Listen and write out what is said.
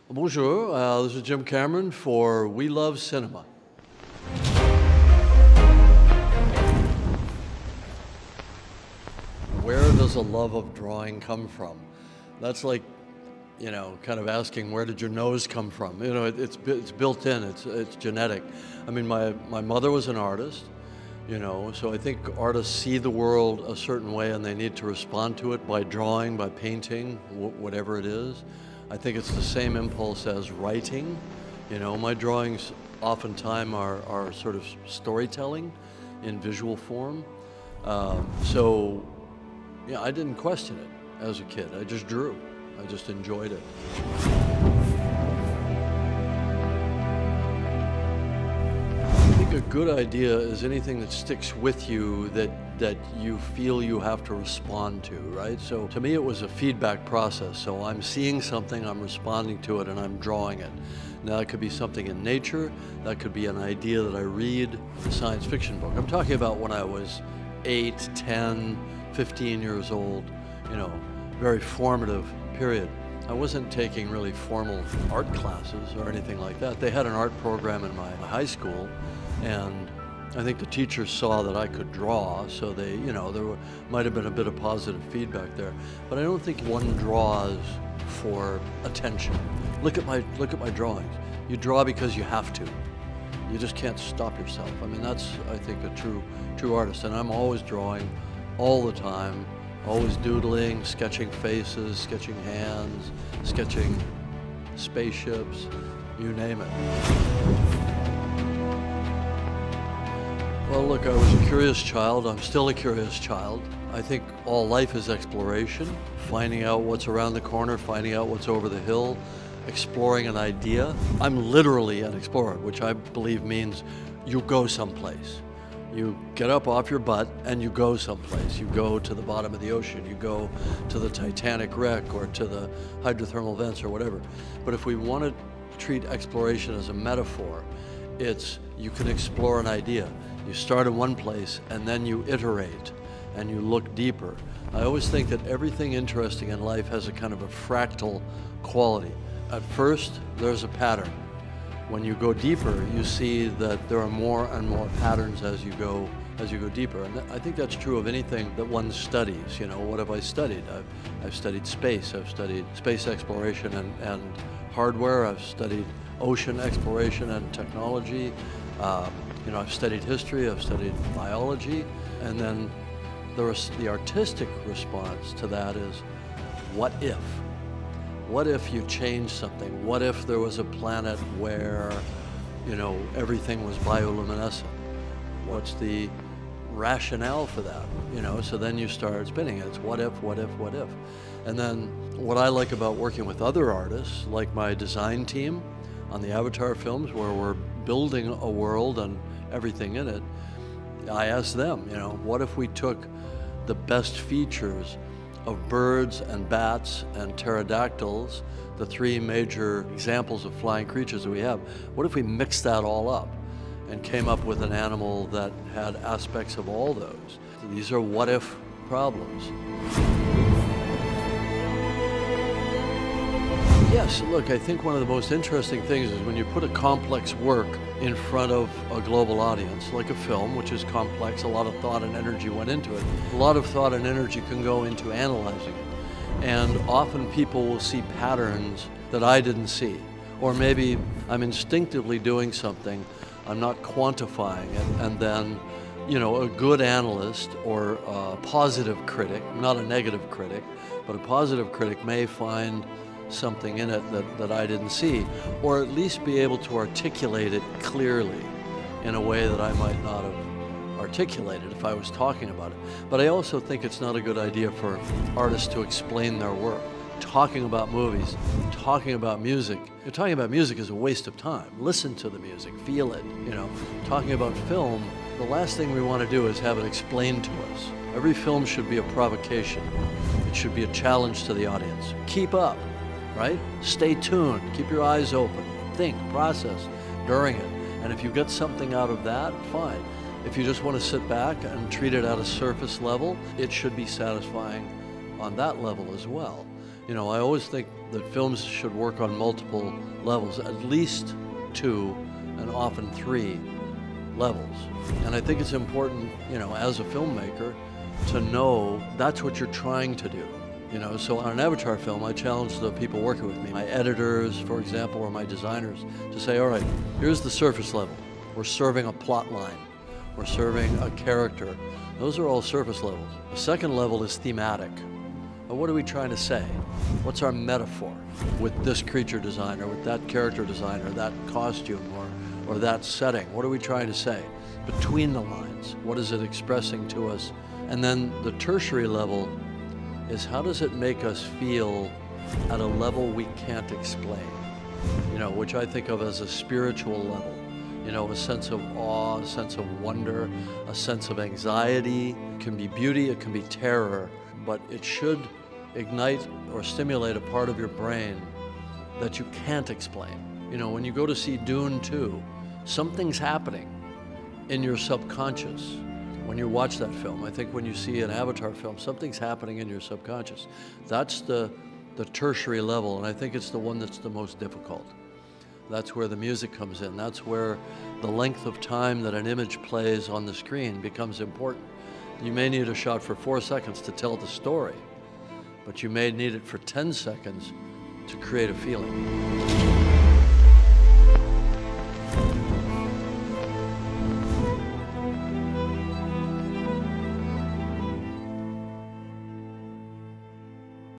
Bonjour, this is Jim Cameron for We Love Cinema. Where does a love of drawing come from? That's like, kind of asking where did your nose come from? It's built in, it's genetic. I mean, my mother was an artist, so I think artists see the world a certain way and they need to respond to it by drawing, by painting, whatever it is. I think it's the same impulse as writing. My drawings oftentimes are sort of storytelling in visual form. Yeah, I didn't question it as a kid. I just drew. I just enjoyed it. I think a good idea is anything that sticks with you that you feel you have to respond to, right? So to me it was a feedback process. So I'm seeing something, I'm responding to it, and I'm drawing it. Now it could be something in nature, that could be an idea that I read, a science fiction book. I'm talking about when I was 8, 10, 15 years old, very formative period. I wasn't taking really formal art classes or anything like that. They had an art program in my high school, and I think the teachers saw that I could draw, so they, there might have been a bit of positive feedback there. But I don't think one draws for attention. Look at my drawings. You draw because you have to. You just can't stop yourself. I mean, that's, I think, a true artist. And I'm always drawing all the time, always doodling, sketching faces, sketching hands, sketching spaceships, you name it. Well, look, I was a curious child. I'm still a curious child. I think all life is exploration, finding out what's around the corner, finding out what's over the hill, exploring an idea. I'm literally an explorer, which I believe means you go someplace. You get up off your butt and you go someplace. You go to the bottom of the ocean, you go to the Titanic wreck or to the hydrothermal vents or whatever. But if we want to treat exploration as a metaphor, it's you can explore an idea. You start in one place and then you iterate and you look deeper. I always think that everything interesting in life has a kind of a fractal quality. At first, there's a pattern. When you go deeper, you see that there are more and more patterns as you go deeper. And I think that's true of anything that one studies. What have I studied? I've studied space. I've studied space exploration and hardware. I've studied ocean exploration and technology. I've studied history. I've studied biology. And then the artistic response to that is, what if? What if you changed something? What if there was a planet where, everything was bioluminescent? What's the rationale for that? So then you start spinning it. It's what if, what if, what if? And then what I like about working with other artists, like my design team on the Avatar films, where we're building a world and everything in it, I ask them, what if we took the best features of birds and bats and pterodactyls, the 3 major examples of flying creatures that we have. What if we mixed that all up and came up with an animal that had aspects of all those? These are what if problems. Yes, look, I think one of the most interesting things is when you put a complex work in front of a global audience, like a film, which is complex, a lot of thought and energy went into it. A lot of thought and energy can go into analyzing it. And often people will see patterns that I didn't see. Or maybe I'm instinctively doing something, I'm not quantifying it, and then, a good analyst or a positive critic, not a negative critic, but a positive critic may find something in it that I didn't see, or at least be able to articulate it clearly in a way that I might not have articulated if I was talking about it. But I also think it's not a good idea for artists to explain their work. Talking about movies, talking about music. Talking about music is a waste of time. Listen to the music, feel it, Talking about film, the last thing we want to do is have it explained to us. Every film should be a provocation. It should be a challenge to the audience. Keep up. Right? Stay tuned, keep your eyes open, think, process during it. And if you get something out of that, fine. If you just want to sit back and treat it at a surface level, it should be satisfying on that level as well. You know, I always think that films should work on multiple levels, at least 2 and often 3 levels. And I think it's important, you know, as a filmmaker, to know that's what you're trying to do. You know, so on an Avatar film, I challenge the people working with me, my editors, for example, or my designers, to say, all right, here's the surface level. We're serving a plot line. We're serving a character. Those are all surface levels. The second level is thematic. Well, what are we trying to say? What's our metaphor with this creature design, or with that character design, or that costume, or that setting? What are we trying to say? Between the lines, what is it expressing to us? And then the tertiary level is, how does it make us feel at a level we can't explain? You know, which I think of as a spiritual level. You know, a sense of awe, a sense of wonder, a sense of anxiety. It can be beauty, it can be terror, but it should ignite or stimulate a part of your brain that you can't explain. You know, when you go to see Dune 2, something's happening in your subconscious. When you watch that film, I think when you see an Avatar film, something's happening in your subconscious. That's the tertiary level, and I think it's the one that's the most difficult. That's where the music comes in. That's where the length of time that an image plays on the screen becomes important. You may need a shot for 4 seconds to tell the story, but you may need it for 10 seconds to create a feeling.